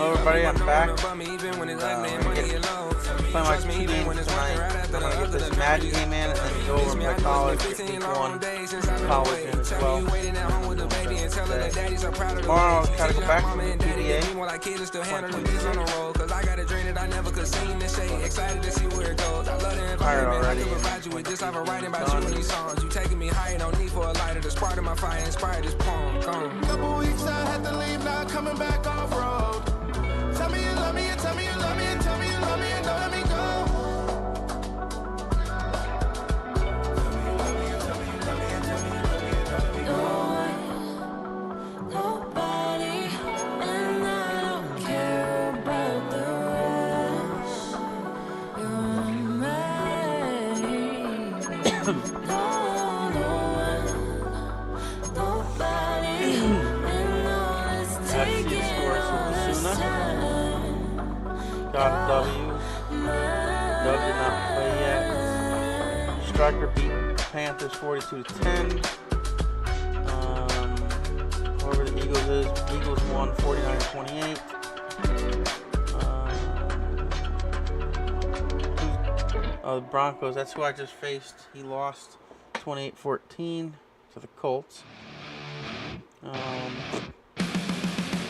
Hello everybody, I'm back. Playing like 2 games tonight. I'm gonna get this Madden game in and then go over my college, week 1 college in as well. Tomorrow I'll try to go back to the PDA. Tired already. Couple weeks I had to leave, now coming back off road. Tell me you love me and tell me you love me and tell me you love me and don't let me go. Nobody, and I don't care about the rest. You're mine. Got W. Doug did not play yet. Striker beat Panthers 42-10. Whoever the Eagles is, Eagles won 49-28. The Broncos, that's who I just faced. He lost 28-14 to the Colts.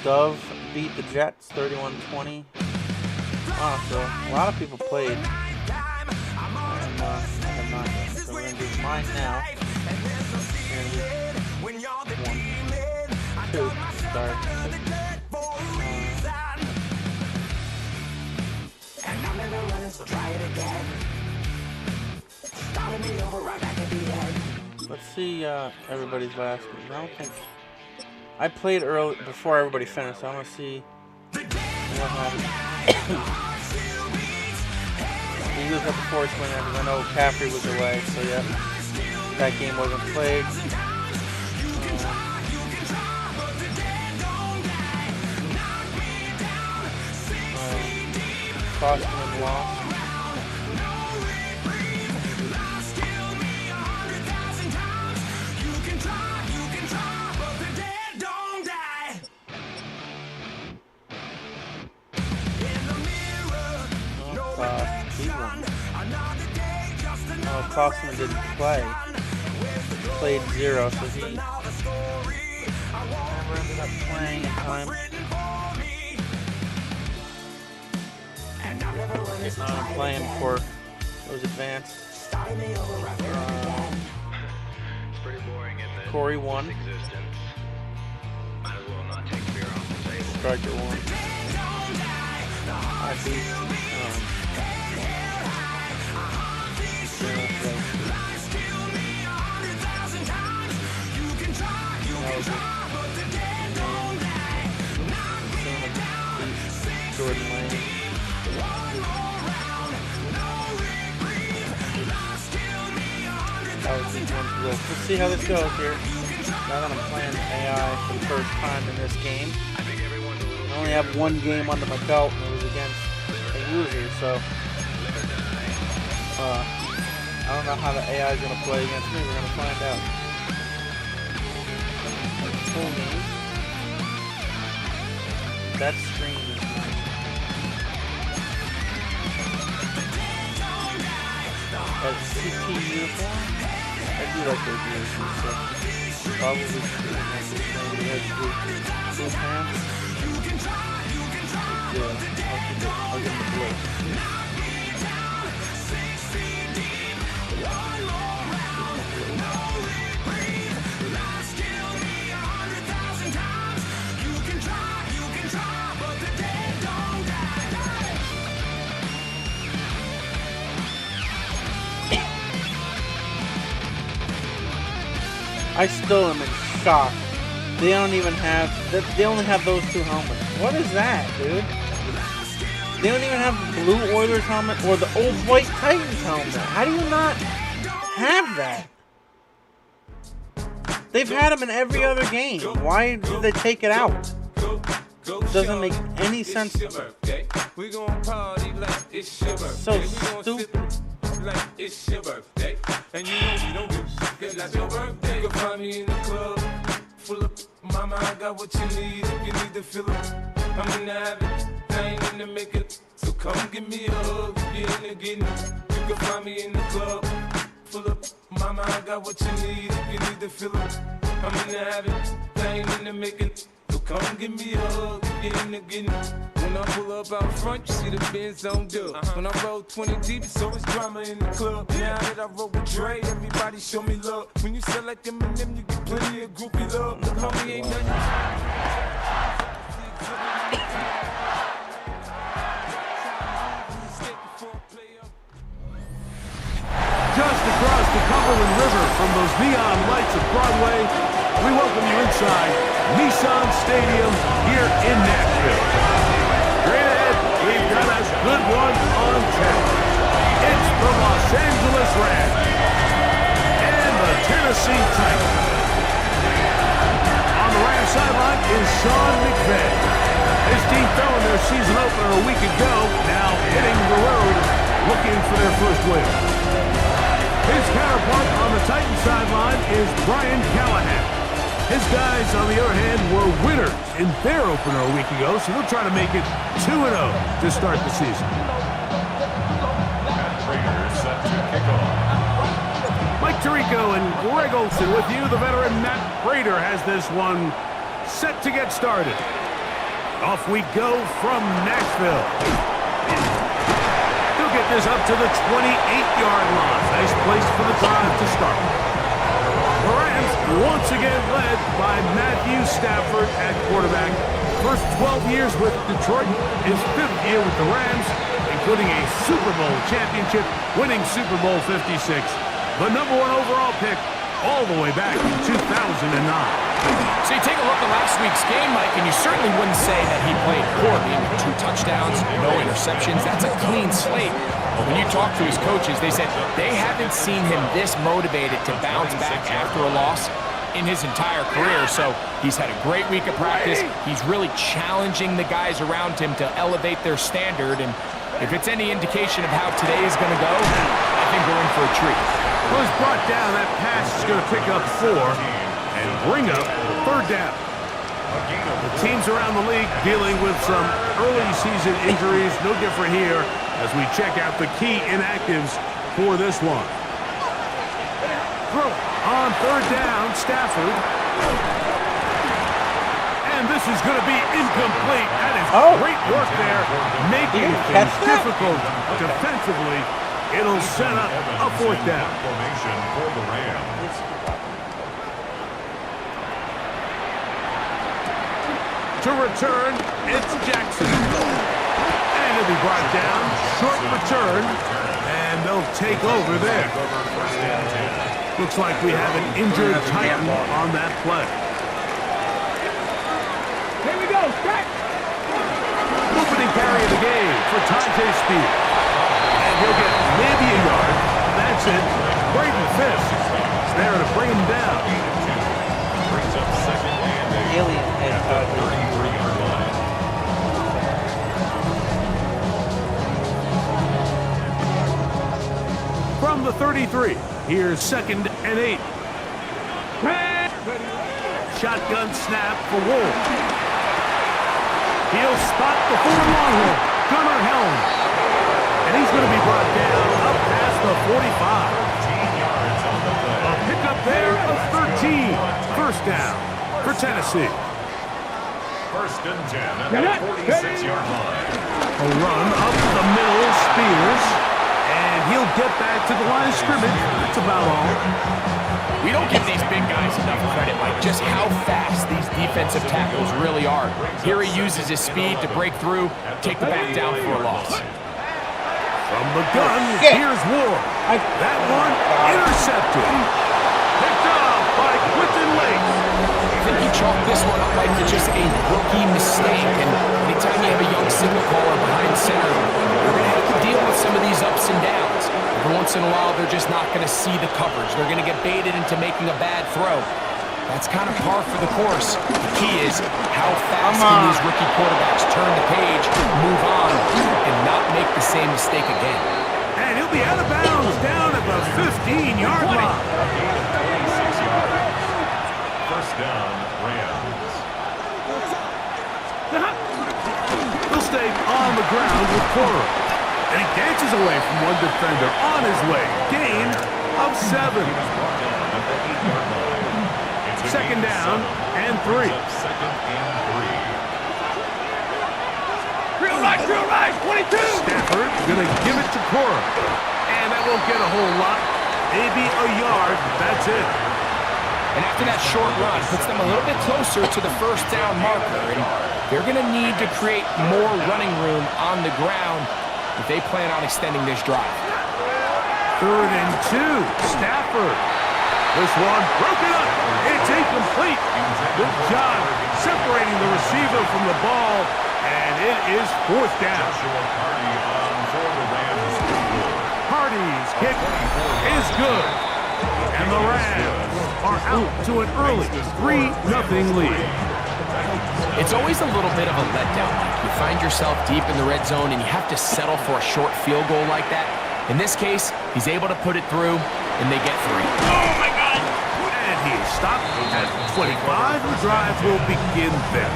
Dove beat the Jets 31-20. Wow, so a lot of people played. And, I have not yet. So we're going to do mine now. And 1, 2, start. Let's see everybody's last game. I don't think I played early before everybody finished, so I'm gonna see what happened. Eagles got the force win because I know Caffrey was away, so yeah, that game wasn't played. Boston lost. Klossman didn't play. Played 0, so he never ended up playing in time. Getting on and playing before it was advanced. Corey won. Striker won. I beat. Jordan Lane. That was these ones. Let's see how this goes here. Now that I'm playing AI for the first time in this game. I only have one game under my belt, and it was against a user, so I don't know how the AI is going to play against me. We're going to find out. Full name. That screen is nice. That CP uniform. I do like those uniforms, so probably should have blue pants. Yeah, I'll get the blue. I still am in shock. They don't even have. They only have those 2 helmets. What is that, dude? They don't even have the blue Oilers helmet or the old white Titans helmet. How do you not have that? They've had them in every other game. Why did they take it out? Doesn't make any sense to me. So stupid. Like it's your birthday, and you know you don't give cause that's your birthday. You'll find me in the club, full of mama, I got what you need if you need to fill up. I'm in the habit, I ain't in the making. So come give me a hug, get in the getting. You can find me in the club, full up. Mama, I got what you need, if you need to fill up. I'm in the habit, I ain't in the making. So come give me a hug, get in the getting. When I pull up out front, you see the Benz on dub. When I roll 20 deep, it's always drama in the club. Now that I roll with Dre, everybody show me love. When you sell like them and them, you get plenty of groupie love. Look, homie, ain't nothing. Just across the Cumberland River from those neon lights of Broadway, we welcome you inside Nissan Stadium here in Nashville. Straight ahead, we've got a good one on tap. It's the Los Angeles Rams and the Tennessee Titans. On the Rams sideline is Sean McVay. His team fell in their season opener a week ago, now hitting the road, looking for their first win. His counterpart on the Titans sideline is Brian Callahan. His guys, on the other hand, were winners in their opener a week ago, so they'll try to make it 2-0 to start the season. Matt Prater set to kick off. Mike Tirico and Greg Olson with you. The veteran Matt Prater has this one set to get started. Off we go from Nashville. He'll get this up to the 28-yard line. Nice place for the drive to start. The Rams once again led by Matthew Stafford at quarterback. First 12 years with Detroit, his 5th year with the Rams, including a Super Bowl championship, winning Super Bowl 56. The #1 overall pick all the way back in 2009. So you take a look at last week's game, Mike, and you certainly wouldn't say that he played poorly. 2 touchdowns, no interceptions. That's a clean slate. But when you talk to his coaches, they said they haven't seen him this motivated to bounce back after a loss in his entire career. So he's had a great week of practice. He's really challenging the guys around him to elevate their standard. And if it's any indication of how today is going to go, I think we're in for a treat. Was brought down. That pass is going to pick up 4 and bring up 3rd down. The teams around the league dealing with some early season injuries. No different here as we check out the key inactives for this one. Throw on 3rd down, Stafford. And this is going to be incomplete. That is great work there, making things difficult defensively. It'll set up a 4th down. Formation for the Rams. To return, it's Jackson. And he'll be brought down. Short return. And they'll take over there. Looks like we have an injured Titan on that play. Here we go. Opening carry of the game for Tajay Speed. And he'll get maybe a yard. That's it. Braden Fisk is there to bring him down. Brings up 2nd and 8 Alien head at the 33-yard line. From the 33, here's 2nd and 8. Shotgun snap for Wolf. He'll spot the 4 Longhorn, Gunnar Helm. And he's going to be brought down up past the 45. 13 yards on the play. A pickup there of 13. 1st down for Tennessee. 1st and 10 at the 46-yard line. A run up the middle, Spears. And he'll get back to the line of scrimmage. That's about all. We don't give these big guys enough credit, like just how fast these defensive tackles really are. Here he uses his speed to break through, take the back down for a loss. From the gun, here's Ward. That one intercepted. Picked off by Quinton Lake. I think he chalked this one up like to just a rookie mistake. And anytime you have a young signal caller behind center, you're going to have to deal with some of these ups and downs. Every once in a while, they're just not going to see the coverage. They're going to get baited into making a bad throw. That's kind of par for the course. The key is how fast can these rookie quarterbacks turn the page, move on, and not make the same mistake again. And he'll be out of bounds down at the 15-yard line. 26 yards. 1st down, Rams. mistake on the ground with Cora. And he dances away from one defender on his way. Gain of 7. Second down and 3. Drill right, 22! Stafford gonna give it to Cora. And that won't get a whole lot. Maybe a yard, that's it. And after that short run, puts them a little bit closer to the first down marker. And they're going to need to create more running room on the ground if they plan on extending this drive. 3rd and 2. Stafford. This one broken up. It's incomplete. Good job separating the receiver from the ball. And it is 4th down. Hardy's kick is good. And the Rams are out to an early 3-0 lead. It's always a little bit of a letdown. You find yourself deep in the red zone and you have to settle for a short field goal like that. In this case, he's able to put it through and they get 3. Oh my God! And he's stopped at 25. The drive will begin there.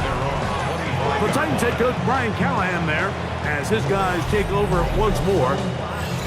The Titans head coach Brian Callahan there as his guys take over once more.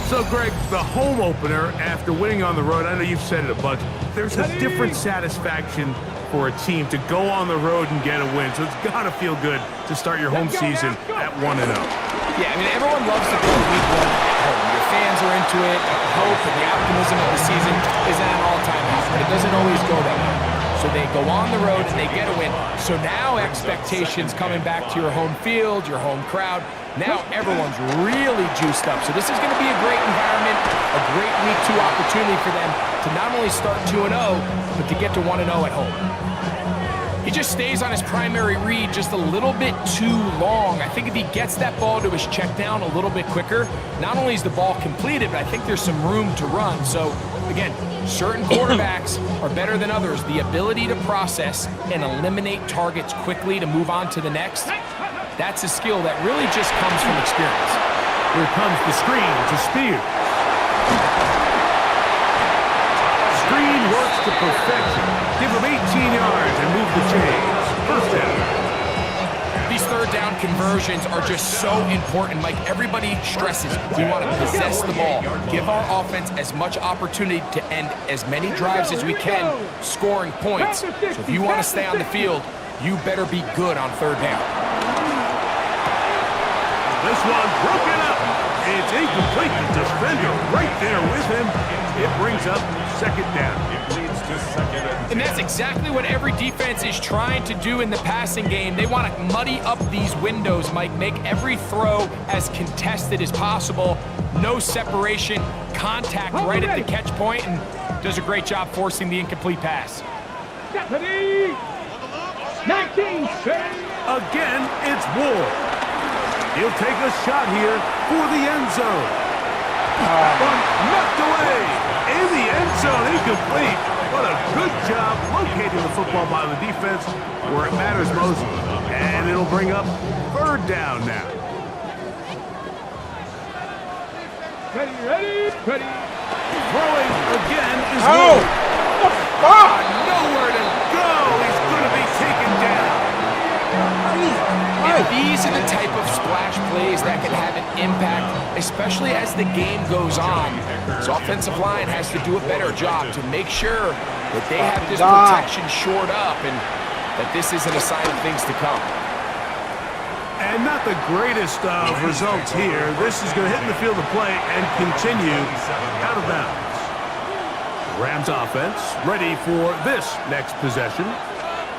So, Greg, the home opener after winning on the road, I know you've said it a bunch, there's a different satisfaction for a team to go on the road and get a win. So it's got to feel good to start your home season at 1-0. Yeah, I mean, everyone loves to play week 1 at home. Your fans are into it. The hope and the optimism of the season is at an all-time high, but it doesn't always go that way. So they go on the road and they get a win. So now expectations coming back to your home field, your home crowd. Now everyone's really juiced up. So this is going to be a great environment, a great week 2 opportunity for them to not only start 2-0, but to get to 1-0 at home. He just stays on his primary read just a little bit too long. I think if he gets that ball to his check down a little bit quicker, not only is the ball completed, but I think there's some room to run. So, again, certain quarterbacks are better than others. The ability to process and eliminate targets quickly to move on to the next, that's a skill that really just comes from experience. Here comes the screen to Spears. Screen works to perfection. Give him 18 yards and move the chains. First down. These 3rd down conversions are just so important, Mike. Everybody stresses we want to possess the ball, give our offense as much opportunity to end as many drives as we can, scoring points. So if you want to stay on the field, you better be good on 3rd down. This one broken up. It's incomplete. The defender right there with him. It brings up 2nd down. It leads to 2nd And that's exactly what every defense is trying to do in the passing game. They want to muddy up these windows, Mike, make every throw as contested as possible. No separation, contact right at the catch point, and does a great job forcing the incomplete pass. Deputy! 19! Again, it's Ward. He'll take a shot here for the end zone. One knocked away. In the end zone, incomplete. What a good job locating the football by the defense where it matters most. And it'll bring up 3rd down now. Ready? Throwing again is Oh! Ward. Fuck! Nowhere to go. He's going to be taken down. And these are the type of splash plays that can have an impact, especially as the game goes on. This offensive line has to do a better job to make sure that they have this protection shored up and that this isn't a sign of things to come. And not the greatest of results here. This is going to hit in the field of play and continue out of bounds. Rams offense ready for this next possession.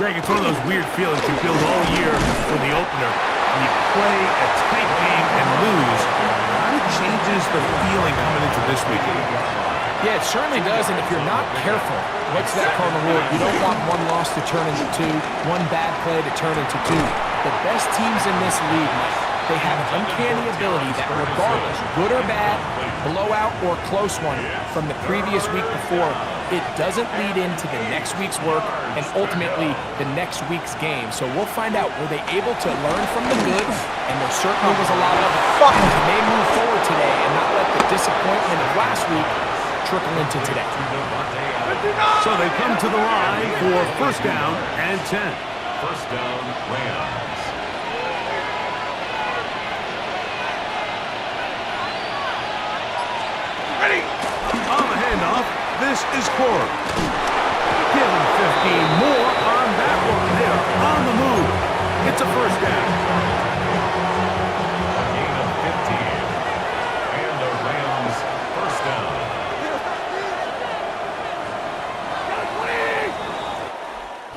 Greg, it's one of those weird feelings you feel all year for the opener. When you play a tight game and lose, it changes the feeling coming into this weekend. Yeah, it certainly does, and if you're not careful, what's that cardinal rule? You don't want one loss to turn into 2, one bad play to turn into 2. The best teams in this league, Mike, they have an uncanny ability that regardless, good or bad, blowout or close one from the previous week before, it doesn't lead into the next week's work and ultimately the next week's game. So we'll find out, were they able to learn from the good? And there certainly was a lot of it. Can they move forward today and not let the disappointment of last week trickle into today? So they come to the line for 1st down and 10. 1st down, Rams. This is Cora. Give him 15 more on that one. They are on the move. It's a first down. A gain of 15. And the Rams first down.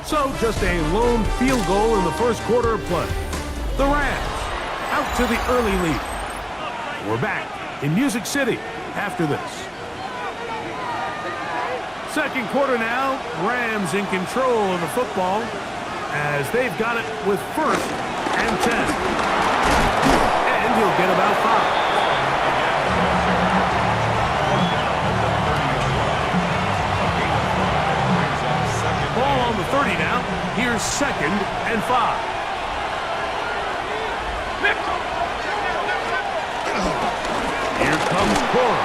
So just a lone field goal in the first quarter of play. The Rams out to the early lead. We're back in Music City after this. Second quarter now, Rams in control of the football as they've got it with first and 10. And he'll get about 5. Ball on the 30 now. Here's second and 5. Here comes Cora.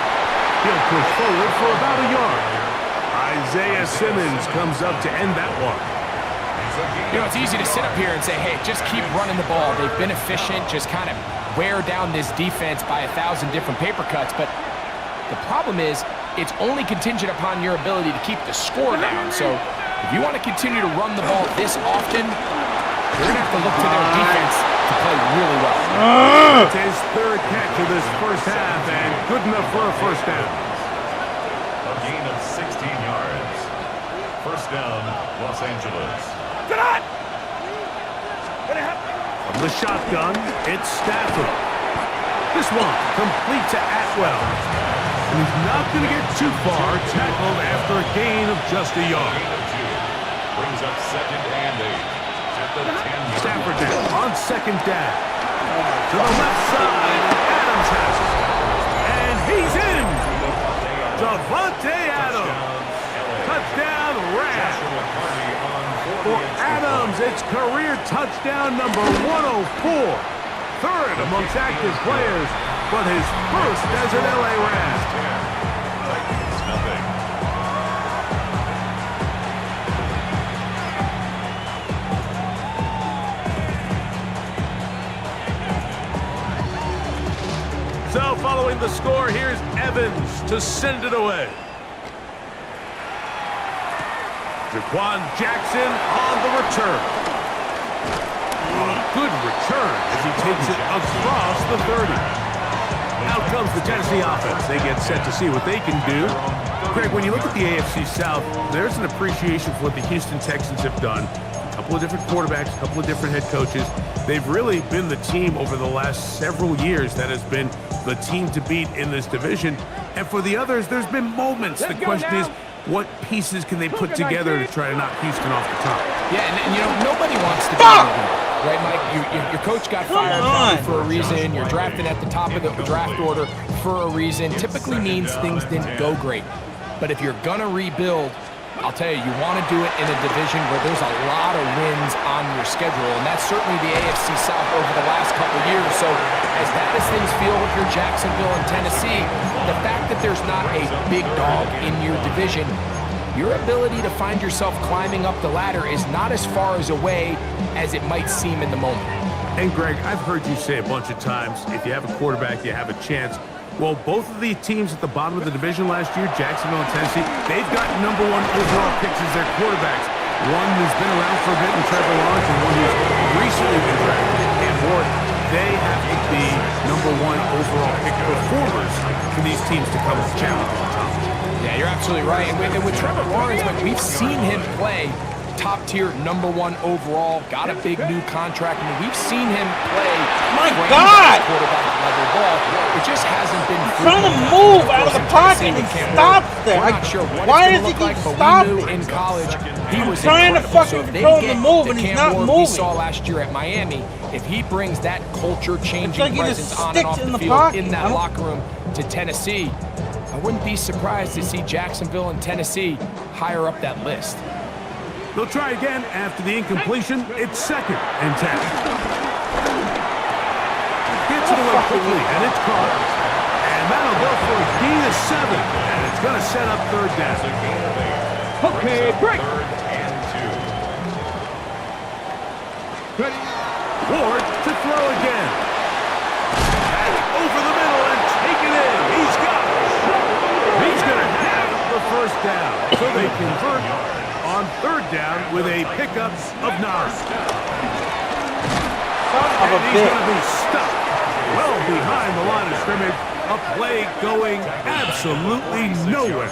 He'll push forward for about a yard. Isaiah Simmons comes up to end that one. You know, it's easy to sit up here and say, hey, just keep running the ball. They've been efficient, just kind of wear down this defense by 1,000 different paper cuts. But the problem is, it's only contingent upon your ability to keep the score down. So if you want to continue to run the ball this often, you're going to have to look to their defense to play really well. It's his third catch of this first half, and good enough for a first down. A gain of 16 yards. First down, Los Angeles. From the shotgun, it's Stafford. This one complete to Atwell. And he's not going to get too far, tackled after a gain of just a yard. Gain of 2. Brings up second and 8. At the 10. Stafford now on second down. To the left side, Adams has it. And he's in. Davante Adams. Touchdown Rams. For Adams, it's career touchdown number 104. Third amongst active players, but his first as an LA Ram. Titans, nothing. So following the score, here's Evans to send it away. Jaquan Jackson on the return. A good return as he takes it across the 30. Out comes the Tennessee offense. They get set to see what they can do. Greg, when you look at the AFC South, there's an appreciation for what the Houston Texans have done. A couple of different quarterbacks, a couple of different head coaches. They've really been the team over the last several years that has been the team to beat in this division. And for the others, there's been moments. The question is, what pieces can they put together to try to knock Houston off the top? Yeah, and you know, nobody wants to be right, Mike? Your coach got fired probably for a reason. You're drafted at the top of the draft order for a reason. Typically means things didn't go great. But if you're going to rebuild, I'll tell you, you want to do it in a division where there's a lot of wins on your schedule, and that's certainly the AFC South over the last couple years. So as bad as things feel with your Jacksonville and Tennessee, the fact that there's not a big dog in your division, your ability to find yourself climbing up the ladder is not as far as away as it might seem in the moment. And Greg, I've heard you say a bunch of times, if you have a quarterback, you have a chance. Well, both of the teams at the bottom of the division last year, Jacksonville and Tennessee, they've got #1 overall picks as their quarterbacks. One who's been around for a bit in Trevor Lawrence and one who's recently been drafted in Ward. They have to be #1 overall pick performers for these teams to come to challenge on top. Yeah, you're absolutely right. And with Trevor Lawrence, we've seen him play top tier #1 overall, got a big new contract. I mean, we've seen him play quarterback level ball. It just hasn't been trying to move out of the pocket and he stops there. I'm not sure what why it's does he going to look keep like, stopping? but we knew in college he was trying to incredible. fucking So if they control get the move the and he's Cam not Ward moving. we saw last year at Miami, if he brings that culture-changing It's like he presence just on and sticks off in the the field pocket. in that locker room to Tennessee, I wouldn't be surprised to see Jacksonville and Tennessee higher up that list. They'll try again after the incompletion. It's second and 10. Gets it away quickly, and it's caught. And that'll go for a gain of 7, and it's going to set up third down. Okay, break. Third and 2. Ready. Ward to throw again. Back over the middle and take it in. He's got it. He's going to have the first down. So they convert on third down with a pickup of 9. And he's going to be stuck well behind the line of scrimmage. A play going absolutely nowhere.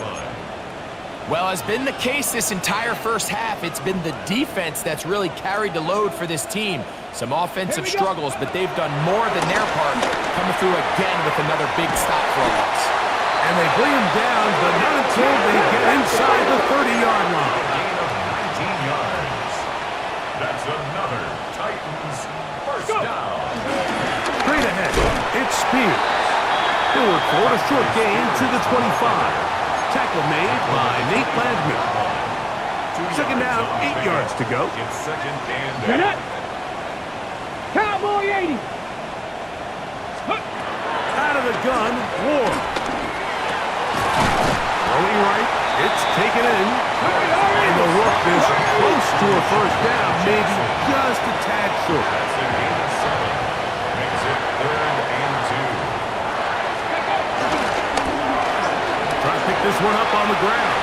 Well, as been the case this entire first half, it's been the defense that's really carried the load for this team. Some offensive struggles, but they've done more than their part, coming through again with another big stop for a loss. And they bring him down, but not until they get inside the 30-yard line. Gain of 19 yards. That's another Titans first down. Straight ahead, it's Spears. Forward for a short gain to the 25. Tackle made by Nate Landman. Second down, 8 yards to go. It's second and Turn 8. it. Cowboy 80. Out of the gun, Ward. Rolling right, it's taken in. And the Rook is close to a first down, maybe just a tad short. That's a gain of 7. Makes it third and 2. Try to pick this one up on the ground.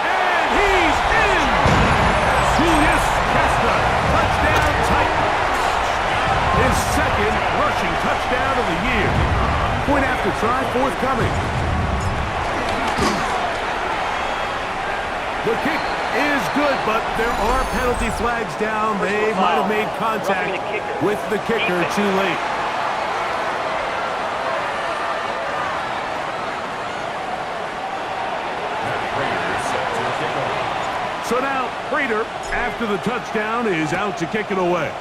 And he's in! Julius Kessler, touchdown Titans. His second rushing touchdown of the year. Point after try forthcoming. The kick is good, but there are penalty flags down. They might have made contact with the kicker too late. So now, Prater, after the touchdown, is out to kick it away.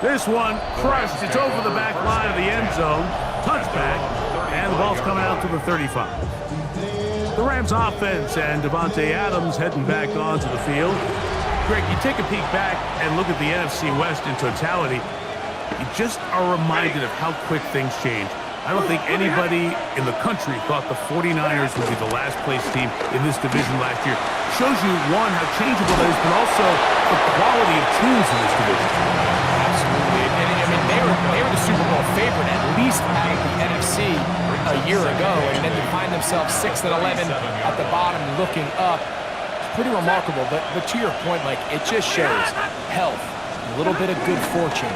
This one crushed. It's over the back line of the end zone. Touchback, and the ball's coming out to the 35. The Rams offense and Devontae Adams heading back onto the field. Greg, you take a peek back and look at the NFC West in totality. You just are reminded of how quick things change. I don't think anybody in the country thought the 49ers would be the last place team in this division last year. Shows you, one, how changeable that is, but also the quality of teams in this division. Absolutely. And I mean, they were the Super Bowl favorite, at least out of the NFC a year ago, and then to find themselves 6-11 at the bottom looking up. It's pretty remarkable, but to your point, like, it just shows health, a little bit of good fortune.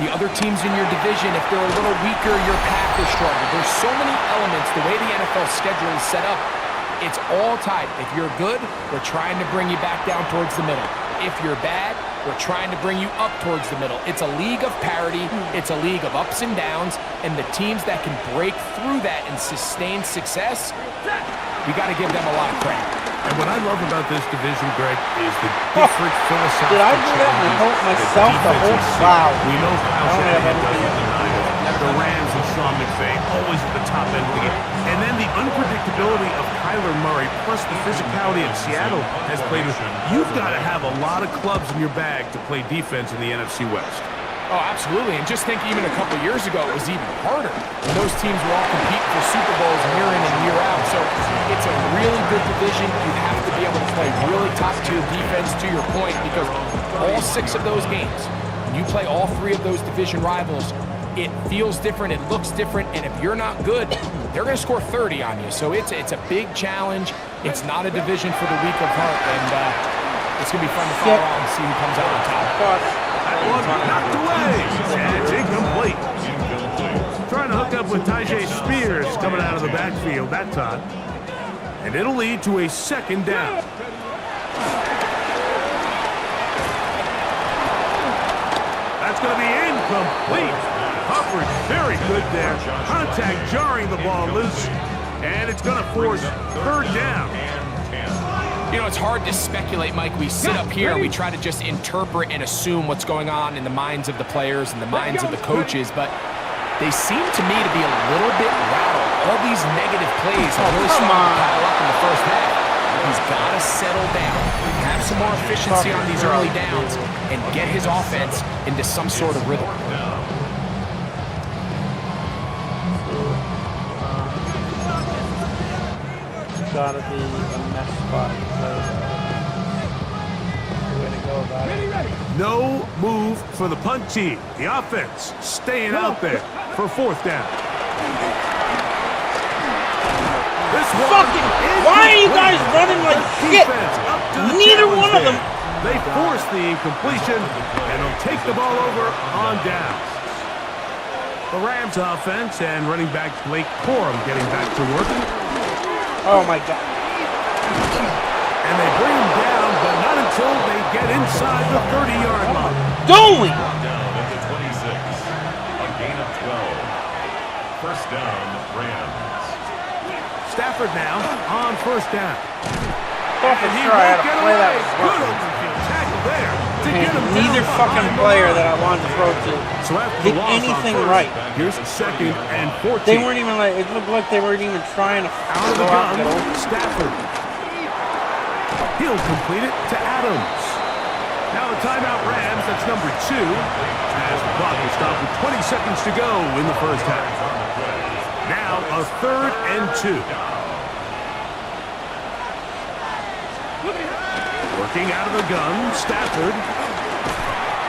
The other teams in your division, if they're a little weaker, your path is stronger. There's so many elements. The way the NFL schedule is set up, it's all tied. If you're good, we're trying to bring you back down towards the middle. If you're bad, we're trying to bring you up towards the middle. It's a league of parity. It's a league of ups and downs. And the teams that can break through that and sustain success, we got to give them a lot of credit. And what I love about this division, Greg, is the different philosophical Did I do that and help myself the whole wow. We know Kyle I don't have Shanahan anything. doesn't deny it. The Rams and Sean McVay always at the top end of the game. And then the unpredictability of Kyler Murray plus the physicality of Seattle has played with. You've got to have a lot of clubs in your bag to play defense in the NFC West. Oh, absolutely. And just think even a couple years ago, it was even harder. And those teams were all competing for Super Bowls year in and year out. So it's a really good division. You have to be able to play really top-tier defense, to your point, because all 6 of those games, when you play all 3 of those division rivals, it feels different, it looks different, and if you're not good, they're going to score 30 on you. So it's a big challenge. It's not a division for the weak of heart, and it's going to be fun to follow out and see who comes out on top. That one knocked away, and it's incomplete. Trying to hook up with Tyjae Spears coming out of the backfield that time. And it'll lead to a second down. That's going to be incomplete. Coverage very good there. Contact jarring the ball loose, and it's going to force third down. You know, it's hard to speculate, Mike. We sit up here and we try to just interpret and assume what's going on in the minds of the players and the minds of the coaches, but they seem to me to be a little bit rattled. All these negative plays have really started to pile up in the first half. He's got to settle down, have some more efficiency on these early downs, and get his offense into some sort of rhythm. Gotta be a mess spot. Way to go about it. No move for the punt team. The offense staying out there for fourth down. This one fucking... Why are you guys running like shit? defense up to the Neither challenge one of them. there. They force the incompletion, and will take the ball over on down. The Rams offense and running back Blake Corum getting back to work. Oh my God. And they bring him down, but not until they get inside the 30-yard line. Doing. Down at the 26. A gain of 12. First down, Rams. Stafford now on first down. Thought for And he sure I had won't a get play that away. was Good working. open field tackle there to And get him neither down fucking behind player the that I line. wanted to throw to So after did the loss on anything first, right. Here's second and 14. They weren't even like, it looked like they weren't even trying to Out of the go out and gun, get open. Stafford. He'll complete it to Adams. Now the timeout Rams, that's number 2. As the clock will stop with 20 seconds to go in the first half. Now a 3rd and 2. Working out of the gun, Stafford.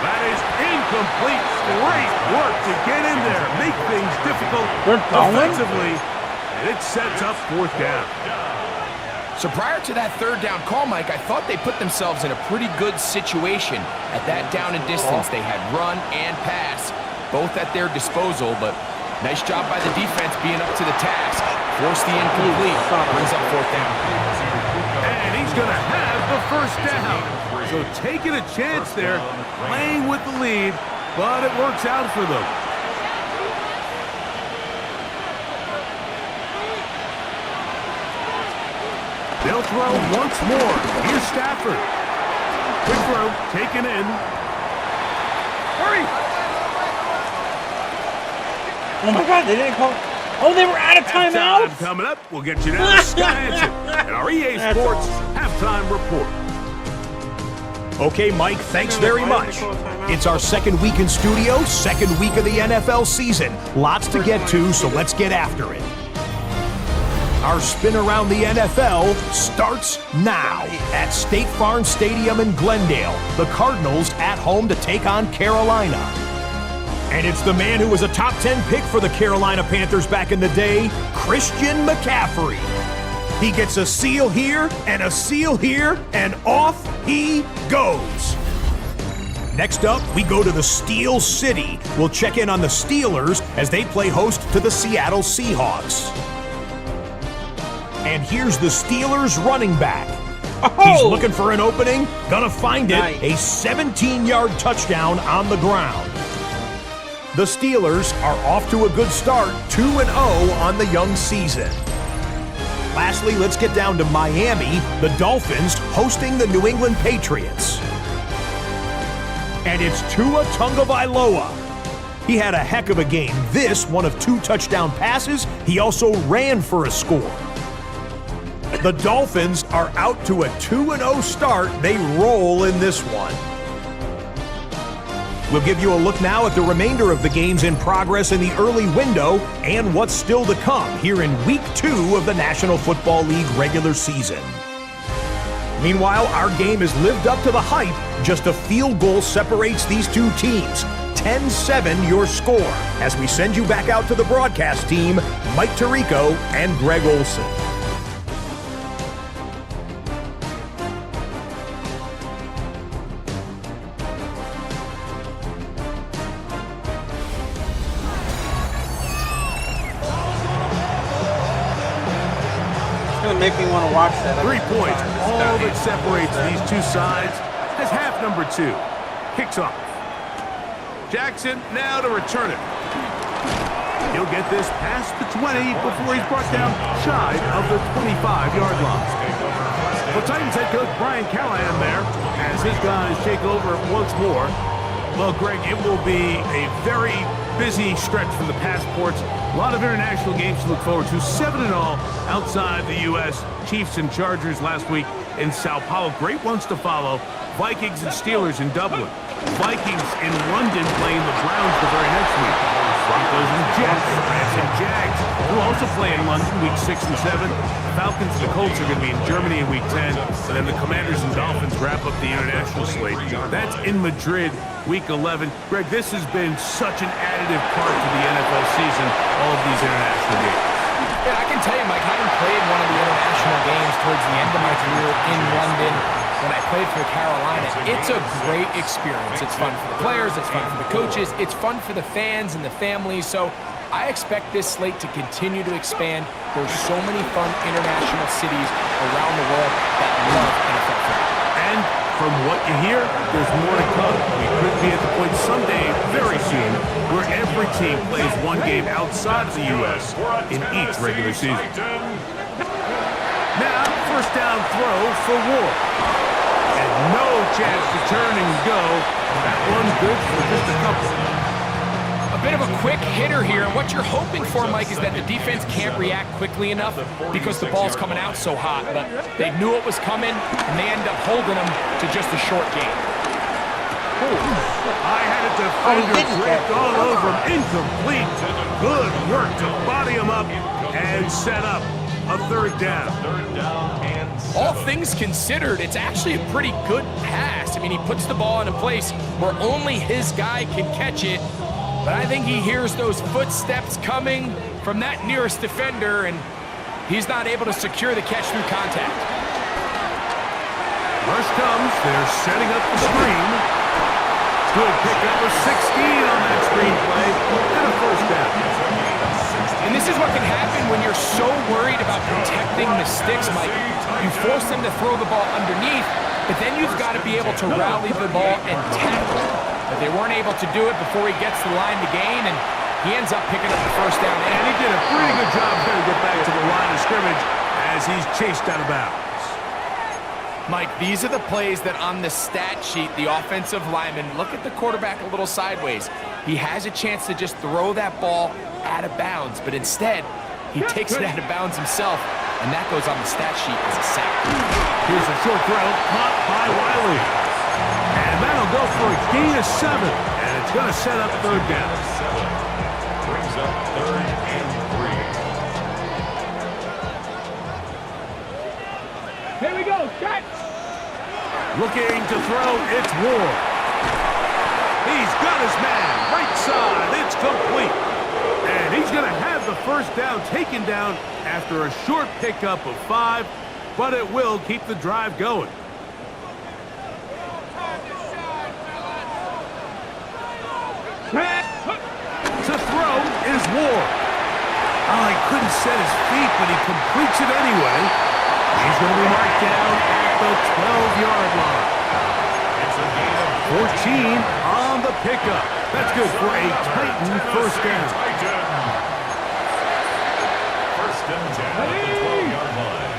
That is incomplete. Great work to get in there. Make things difficult They're going? offensively. And it sets up 4th down. So prior to that 3rd down call, Mike, I thought they put themselves in a pretty good situation. At that down and distance, they had run and pass, both at their disposal, but nice job by the defense being up to the task. Force the incomplete, brings up 4th down. And he's going to have the first down. So taking a chance there, playing with the lead, but it works out for them. They'll throw once more. Here's Stafford. Quick throw, taken in. Hurry! Oh my God, they didn't call. Oh, they were out of Halftime timeout. coming up. We'll get you down to Sky Answer and our EA That's Sports awesome. halftime report. Okay, Mike, thanks very much. It's our second week in studio, second week of the NFL season. Lots to get to, so let's get after it. Our spin around the NFL starts now at State Farm Stadium in Glendale. The Cardinals at home to take on Carolina. And it's the man who was a top 10 pick for the Carolina Panthers back in the day, Christian McCaffrey. He gets a seal here, and off he goes. Next up, we go to the Steel City. We'll check in on the Steelers as they play host to the Seattle Seahawks. And here's the Steelers running back. He's looking for an opening, gonna find it, Nice. a 17-yard touchdown on the ground. The Steelers are off to a good start, 2-0 on the young season. Lastly, let's get down to Miami, the Dolphins hosting the New England Patriots. And it's Tua Tagovailoa. He had a heck of a game. This, one of 2 touchdown passes. He also ran for a score. The Dolphins are out to a 2-0 start. They roll in this one. We'll give you a look now at the remainder of the games in progress in the early window and what's still to come here in Week 2 of the National Football League regular season. Meanwhile, our game has lived up to the hype. Just a field goal separates these two teams. 10-7 your score as we send you back out to the broadcast team, Mike Tirico and Greg Olson. Make me want to watch that. 3 points, all that separates these two sides as half number 2 kicks off. Jackson now to return it. He'll get this past the 20 before he's brought down shy of the 25-yard line. The Titans head coach Brian Callahan there as his guys take over once more. Well, Greg, it will be a very busy stretch for the Passports. A lot of international games to look forward to. 7 in all outside the U.S. Chiefs and Chargers last week in Sao Paulo. Great ones to follow. Vikings and Steelers in Dublin. Vikings in London playing the Browns the very next week. Broncos and Jets, Rams and Jags will also play in London week 6 and 7. Falcons and the Colts are going to be in Germany in week 10. And then the Commanders and Dolphins wrap up the international slate. That's in Madrid week 11. Greg, this has been such an additive part to the NFL season, all of these international games. Yeah, I can tell you, Mike, having played one of the international games towards the end of my career in London when I played for Carolina, it's a great experience. It's fun for the players, it's fun for the coaches, it's fun for the fans and the families. So I expect this slate to continue to expand. There's so many fun international cities around the world that love NFL football. And from what you hear, there's more to come. We could be at the point someday, very soon, where every team plays one game outside of the U.S. in each regular season. Now, first down throw for Ward. And no chance to turn and go. That one's good for just a couple. A bit of a quick hitter here, and what you're hoping for, Mike, is that the defense can't react quickly enough because the ball's coming out so hot. But they knew it was coming, and they end up holding them to just a short game. I had a defender draped all over him. Incomplete. Good work to body him up and set up a third down. All things considered, it's actually a pretty good pass. I mean, he puts the ball in a place where only his guy can catch it. But I think he hears those footsteps coming from that nearest defender, and he's not able to secure the catch through contact. Rush comes. They're setting up the screen. Good pickup of 16 on that screen play, and a first down. And this is what can happen when you're so worried about protecting the sticks, Mike. You force them to throw the ball underneath, but then you've got to be able to rally the ball and tackle. But they weren't able to do it before he gets the line to gain, and he ends up picking up the first down. And he did a pretty good job there to get back to the line of scrimmage as he's chased out of bounds. Mike, these are the plays that on the stat sheet, the offensive lineman, look at the quarterback a little sideways. He has a chance to just throw that ball out of bounds, but instead, he takes it out of bounds himself, and that goes on the stat sheet as a sack. Here's a short throw, caught by Wiley. And that'll go for a gain of 7, and it's going to set up third down. Brings up 3rd and 3. Here we go, shot. Looking to throw, it's Ward. He's got his man, right side, it's complete. And he's going to have the first down taken down after a short pickup of 5, but it will keep the drive going. To throw is Ward. Oh, he couldn't set his feet, but he completes it anyway. He's going to be marked down at the 12-yard line. It's a gain of 14 on the pickup. That's good for a Titan first down. First and 10 at the 12-yard line.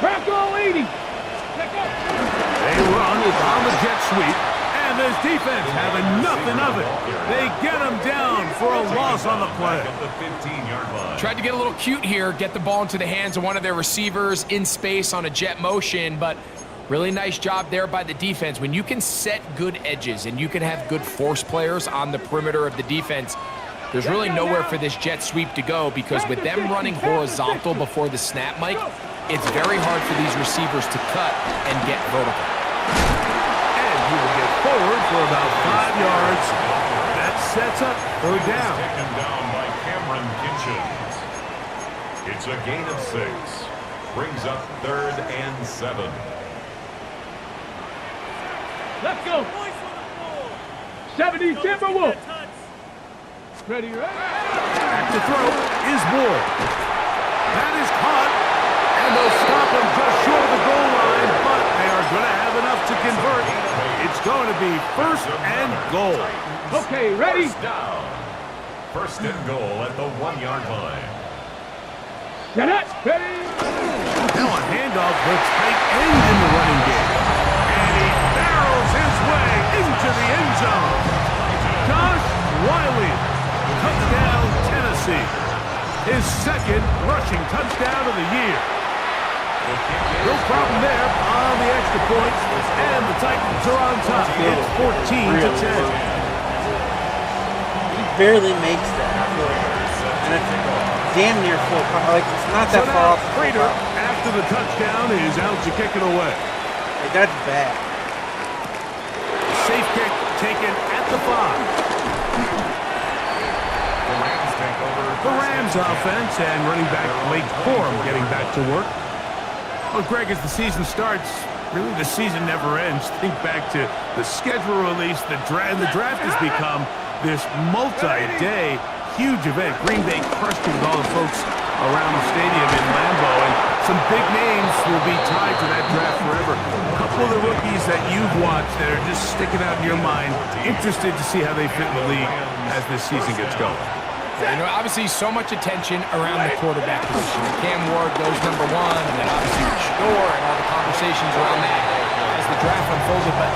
Crack all 80. They run on the jet sweep, and this defense having nothing of it. They get him down for a loss on the play. At the 15-yard line. Tried to get a little cute here, get the ball into the hands of one of their receivers in space on a jet motion, but really nice job there by the defense. When you can set good edges and you can have good force players on the perimeter of the defense, there's really nowhere for this jet sweep to go, because with them running horizontal before the snap, Mike, it's very hard for these receivers to cut and get vertical. And he will get forward for about 5 yards. That sets up third down. Taken down by Cameron Kinchins. It's a gain of 6. Brings up 3rd and 7. Let's go. 70 Timberwolves. Ready, ready. Back to throw is Ward. That is caught, and they'll stop him just short of the goal line, but they are going to have enough to convert. It's going to be 1st and goal. Okay, ready. First down. 1st and goal at the 1-yard line. Get it. Ready. Now a handoff to tight end in the running game. And he barrels his way into the end zone. Josh Wiley, touchdown Tennessee. His 2nd rushing touchdown of the year. No problem there on the extra points, and the Titans are on top. It's 14-10. He barely makes that. And it's damn near full. Like, it's not that far off. Prater, after the touchdown, is out to kick it away. Like, that's bad. Safe kick taken at the 5. The Rams take over. The Rams Titans offense and running back Blake Corum getting back to work. Well, Greg, as the season starts, really the season never ends. Think back to the schedule release, the draft has become this multi-day huge event. Green Bay crushed it with all the folks around the stadium in Lambeau, and some big names will be tied to that draft forever. A couple of the rookies that you've watched that are just sticking out in your mind, interested to see how they fit in the league as this season gets going. You know, obviously so much attention around the quarterback position. Cam Ward goes #1, and then obviously Shore and all the conversations around that as the draft unfolded. But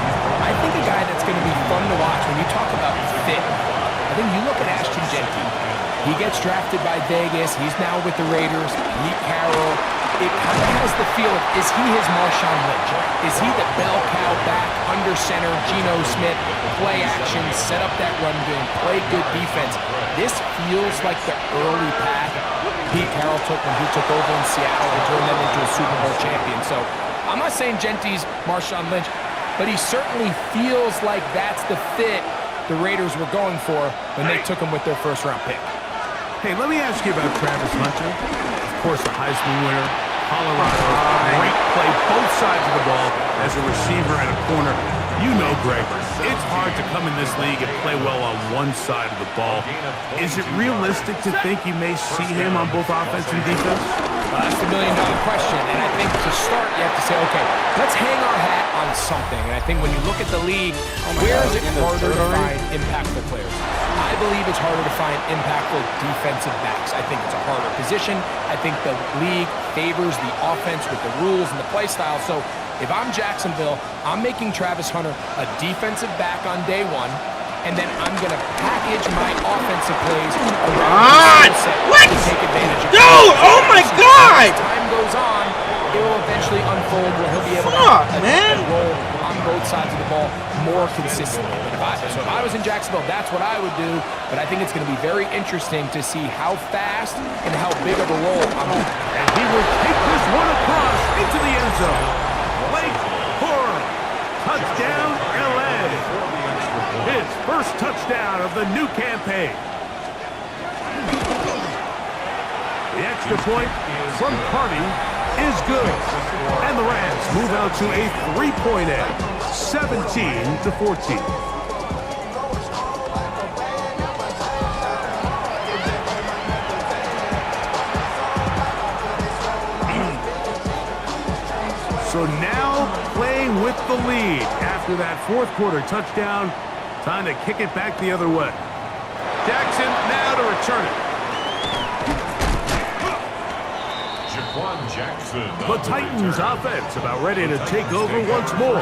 I think a guy that's going to be fun to watch when you talk about fit, I think you look at Ashton Jeanty. He gets drafted by Vegas. He's now with the Raiders. Pete Carroll. It kind of has the feel of, is he his Marshawn Lynch? Is he the bell cow back, under center, Geno Smith, play action, set up that run game, play good defense? This feels like the early path Pete Carroll took when he took over in Seattle and turned them into a Super Bowl champion. So I'm not saying Genty's Marshawn Lynch, but he certainly feels like that's the fit the Raiders were going for when they took him with their first-round pick. Hey, let me ask you about Travis Hunter. Of course, the Heisman winner, Colorado, great play both sides of the ball as a receiver and a corner. You know, Greg, it's hard to come in this league and play well on one side of the ball. Is it realistic to think you may see him on both offense and defense? That's the million-dollar question, and I think to start, you have to say, okay, let's hang our hat on something. And I think when you look at the league, where is it harder to find impactful players? I believe it's harder to find impactful defensive backs. I think it's a harder position. I think the league favors the offense with the rules and the play style. So if I'm Jacksonville, I'm making Travis Hunter a defensive back on day one, and then I'm going to package my offensive plays around the set to take advantage of. Dude, oh my God! As time goes on, it will eventually unfold where he'll be able to roll on both sides of the ball more consistently. So if I was in Jacksonville, that's what I would do. But I think it's going to be very interesting to see how fast and how big of a role I'm in. And he will take this one across into the end zone. Blake Corum, touchdown LA. His first touchdown of the new campaign. The extra point from Carney is good. And the Rams move out to a 3-point edge, 17-14. So now playing with the lead after that fourth quarter touchdown. Time to kick it back the other way. Jackson now to return it. The Titans offense about ready to take over once more.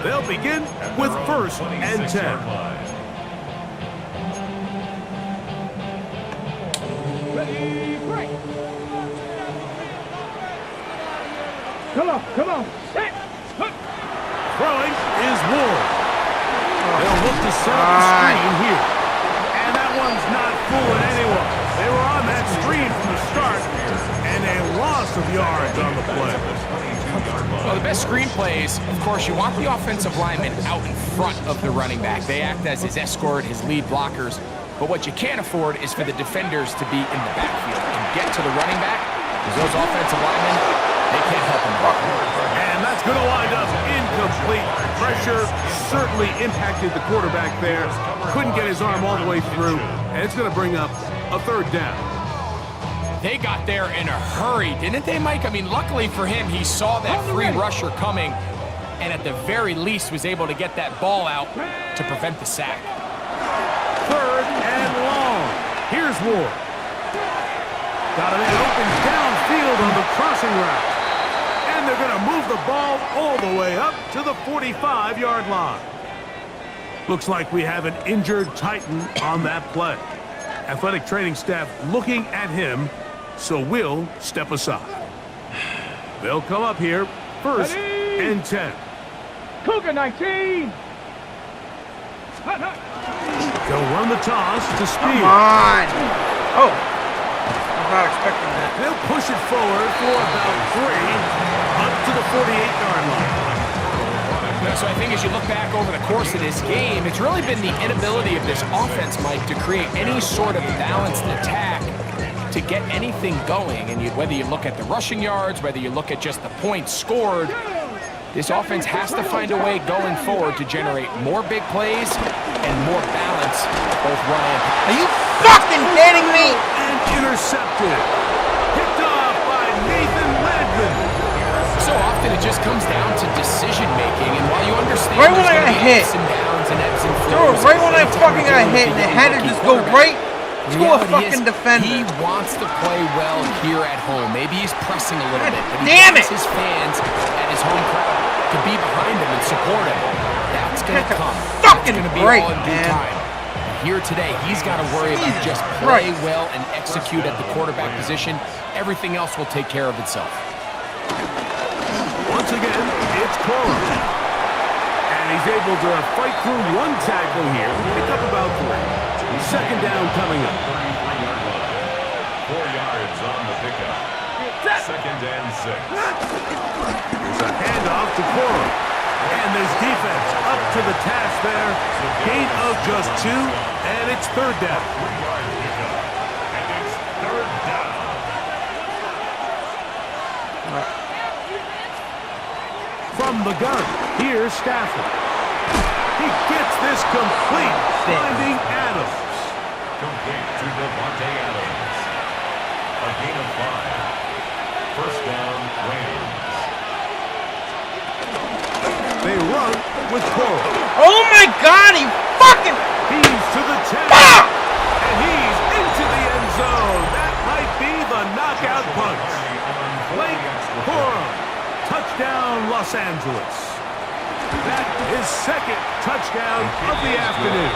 They'll begin with 1st and 10. Ready, break. Come on. Set. Throwing is Ward. They'll look to set up the screen here. And that one's not fooling anyone. They were on that screen from the start, and a loss of yards on the play. Well, the best screen plays, of course, you want the offensive lineman out in front of the running back. They act as his escort, his lead blockers. But what you can't afford is for the defenders to be in the backfield and get to the running back, because those offensive linemen, they can't help him. And that's going to wind up incomplete. Pressure certainly impacted the quarterback there. Couldn't get his arm all the way through, and it's going to bring up a 3rd down. They got there in a hurry, didn't they, Mike? I mean, luckily for him, he saw that free rusher coming, and at the very least was able to get that ball out to prevent the sack. 3rd and long. Here's Ward. Got it open downfield on the crossing route. And they're going to move the ball all the way up to the 45-yard line. Looks like we have an injured Titan on that play. Athletic training staff looking at him, so we'll step aside. They'll come up here 1st and 10. Cougar 19. They'll run the toss to Speed. Come on! Oh, I was not expecting that. They'll push it forward for about 3, up to the 48-yard line. So I think as you look back over the course of this game, it's really been the inability of this offense, Mike, to create any sort of balanced attack to get anything going, and whether you look at the rushing yards, whether you look at just the points scored, this offense has to find a way going forward to generate more big plays and more balance, both run and pass. Are you fucking kidding me? And intercepted. Picked off by Nathan Ledman. So often it just comes down to decision making, and while you understand Right when there's I gonna got be hit. ups and downs and ebbs and Dude, flows, right when I anytime fucking you're got dealing hit with and a it had to rookie just go quarterback, right to a reality fucking is, defender. he wants to play well here at home. Maybe he's pressing a little God bit, but he damn wants it. his fans and his home crowd to be behind him and support him. That's going to That's a come. fucking It's going to be break, all in due man. time. Here today, he's got to worry about Jesus just play Christ. well and execute at the quarterback position. Everything else will take care of itself. Once again, it's Cora. And he's able to fight through one tackle here, pick up about 3. Second down coming up. 4 yards on the pickup. Second and 6. There's a handoff to Cora. And this defense up to the task there. Gain of just 2, and it's third down. 3-yard pickup. And it's third down. From the gun, here's Stafford. He gets this complete, finding Adams. Complete to Devontae Adams. A gain of 5. First down, Rams. They run with Cora. Oh my God, he fucking... He's to the 10. Ah! And he's into the end zone. That might be the knockout punch. Blake Cora. Touchdown, Los Angeles. That is second touchdown of the afternoon.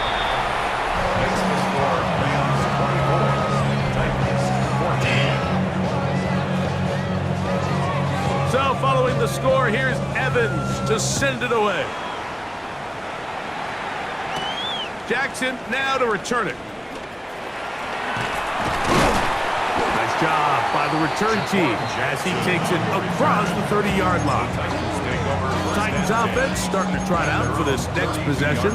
Makes the score Rams 24, Titans 14. So following the score, here's Evans to send it away. Jackson now to return it. Nice job by the return team as he takes it across the 30-yard line. Titans offense starting to trot out for this next possession.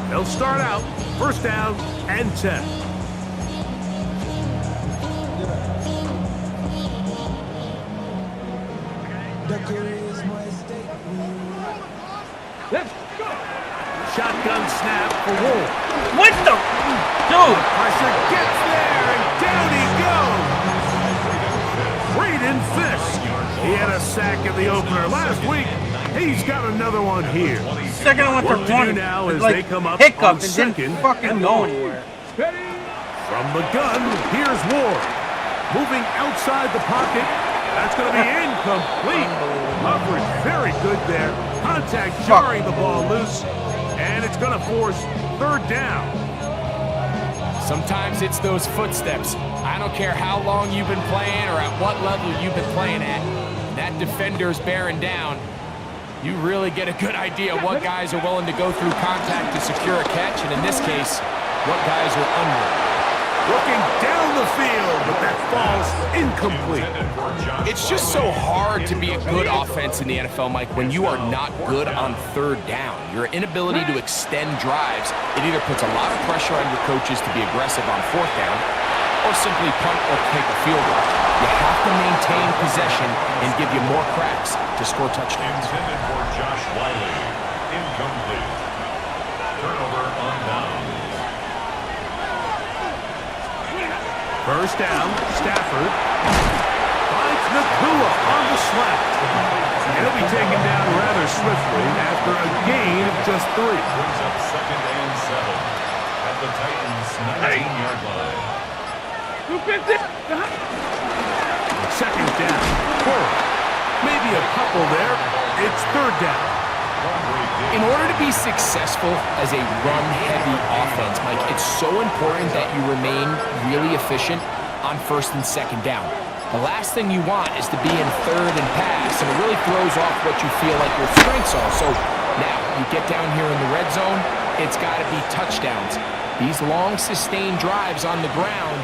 They'll start out first down and 10. Let's go. Shotgun snap for Wolf. What the... Dude. Pressure gets there, and down he goes. Braden Fisk. He had a sack in the opener last week. He's got another one here. Second I went What for to do 20. now as like they come up hiccup on and second didn't fucking and go long. anywhere. From the gun, here's Ward. Moving outside the pocket. That's going to be incomplete. Coverage very good there. Contact jarring the ball loose. And it's going to force third down. Sometimes it's those footsteps. I don't care how long you've been playing or at what level you've been playing at. That defender's bearing down. You really get a good idea what guys are willing to go through contact to secure a catch, and in this case, what guys are unwilling. Looking down the field, but that falls incomplete. It's just so hard to be a good offense in the NFL, Mike, when you are not good on third down. Your inability to extend drives, it either puts a lot of pressure on your coaches to be aggressive on fourth down, or simply punt or take a field goal. You have to maintain possession and give you more cracks to score touchdowns. Intended for Josh Wiley. Incomplete. Turnover on downs. First down, Stafford finds Nakua on the slant. He'll be taken down rather swiftly after a gain of just 3. Brings up second and 7 at the Titans' 19-yard line. Second down, Cora. Maybe a couple there. It's third down. In order to be successful as a run-heavy offense, Mike, it's so important that you remain really efficient on first and second down. The last thing you want is to be in third and pass, and it really throws off what you feel like your strengths are. So now you get down here in the red zone, it's got to be touchdowns. These long, sustained drives on the ground,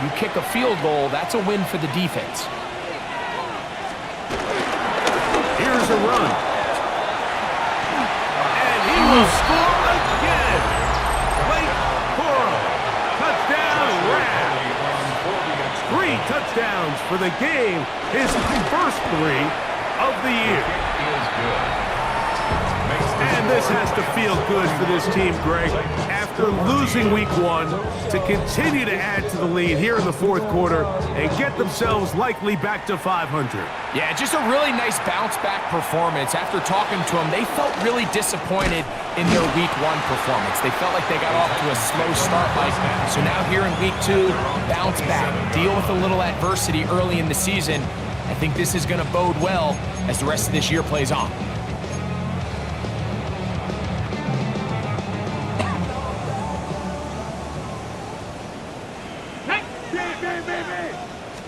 you kick a field goal, that's a win for the defense. Here's a run. He will score again. Blake Cora. Touchdown, Rams. for the game, his first 3 of the year. And this has to feel good for this team, Greg. After losing week 1, to continue to add to the lead here in the fourth quarter and get themselves likely back to 500. Yeah, just a really nice bounce-back performance. After talking to them, they felt really disappointed in their week 1 performance. They felt like they got off to a slow start, Mike. So now here in week 2, bounce back, deal with a little adversity early in the season. I think this is going to bode well as the rest of this year plays on.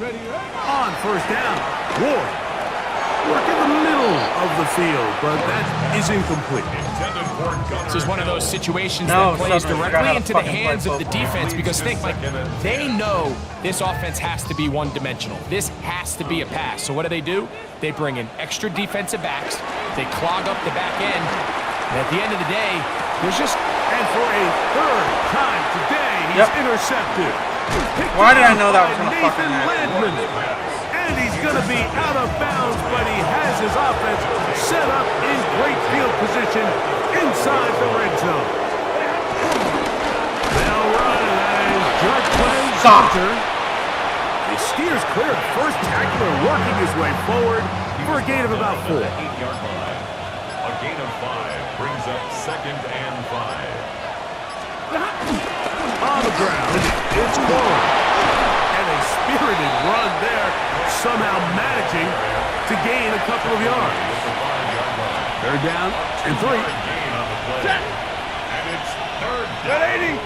On first down, Ward. Work in the middle of the field, but that is incomplete. This is one of those situations that plays directly into the hands of the defense because think, Mike, they know this offense has to be one-dimensional. This has to be a pass. So what do? They bring in extra defensive backs. They clog up the back end. And at the end of the day, there's just... And for a third time today, he's intercepted. Why did I know that was going to fucking happen? And he's going to be out of bounds, but he has his offense set up in great field position inside the red zone. They'll run and Judge plays center. He steers clear of first tackler, working his way forward for a gain of about 4. A gain of 5 brings up 2nd and 5. On the ground, it's Warren. And a spirited run there, somehow managing to gain a couple of yards. They're down and 3. And it's 3rd down.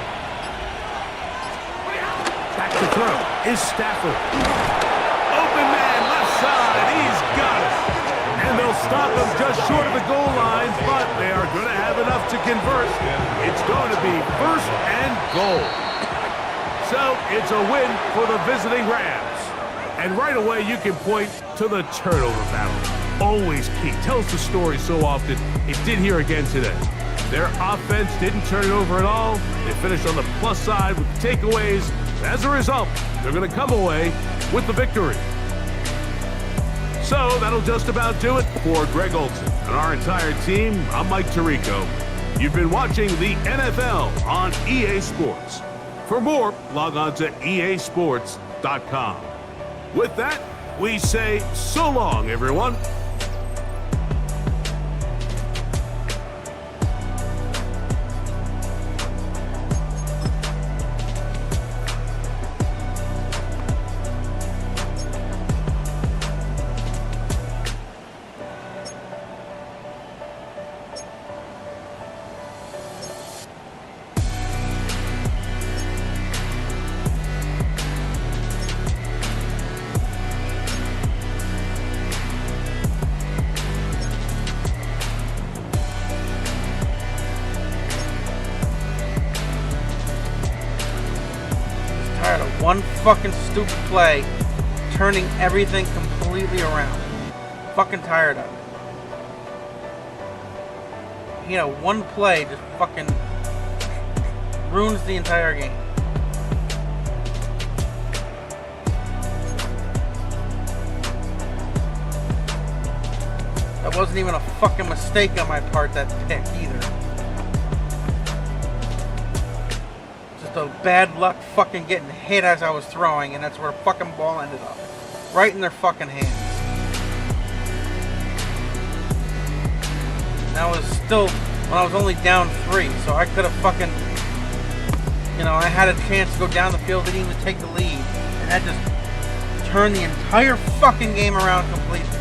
Back to throw is Stafford. Open man, left side, he's got it. And they'll stop him just short of the goal line, but they are going to have enough to convert. It's going to be 1st and goal. So it's a win for the visiting Rams. And right away you can point to the turnover battle. Always key. Tells the story so often. It did here again today. Their offense didn't turn it over at all. They finished on the plus side with the takeaways. As a result, they're going to come away with the victory. So that'll just about do it for Greg Olson and our entire team. I'm Mike Tirico. You've been watching the NFL on EA Sports. For more, log on to easports.com. With that, we say so long, everyone. One fucking stupid play, turning everything completely around. Fucking tired of it. You know, one play just fucking ruins the entire game. That wasn't even a fucking mistake on my part, that pick, either. The bad luck fucking getting hit as I was throwing, and that's where the fucking ball ended up. Right in their fucking hands. That was still when I was only down 3, so I could have fucking, you know, I had a chance to go down the field, didn't even take the lead, and that just turned the entire fucking game around completely.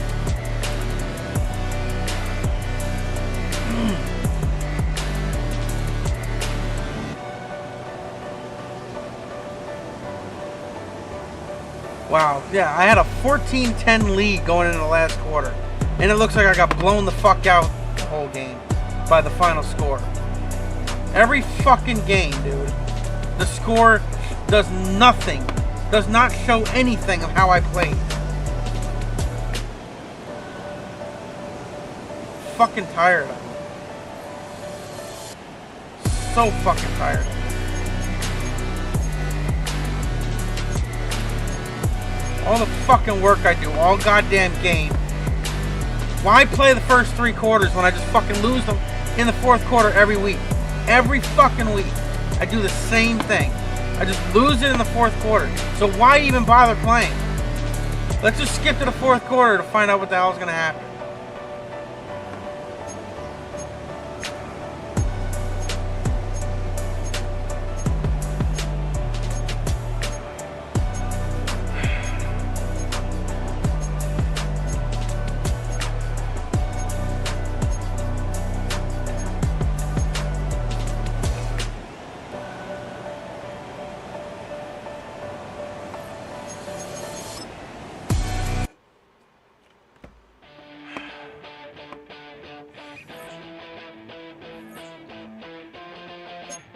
Wow, yeah, I had a 14-10 lead going into the last quarter. And it looks like I got blown the fuck out the whole game by the final score. Every fucking game, dude. The score does nothing. Does not show anything of how I played. Fucking tired of it. So fucking tired of it. All the fucking work I do, all goddamn game. Why play the first 3 quarters when I just fucking lose them in the 4th quarter every week? Every fucking week. I do the same thing. I just lose it in the 4th quarter. So why even bother playing? Let's just skip to the 4th quarter to find out what the hell is going to happen.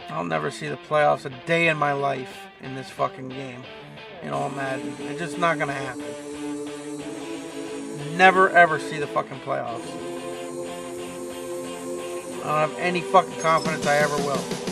I'll never see the playoffs a day in my life in this fucking game. In all Madden. It's just not gonna happen. Never ever see the fucking playoffs. I don't have any fucking confidence I ever will.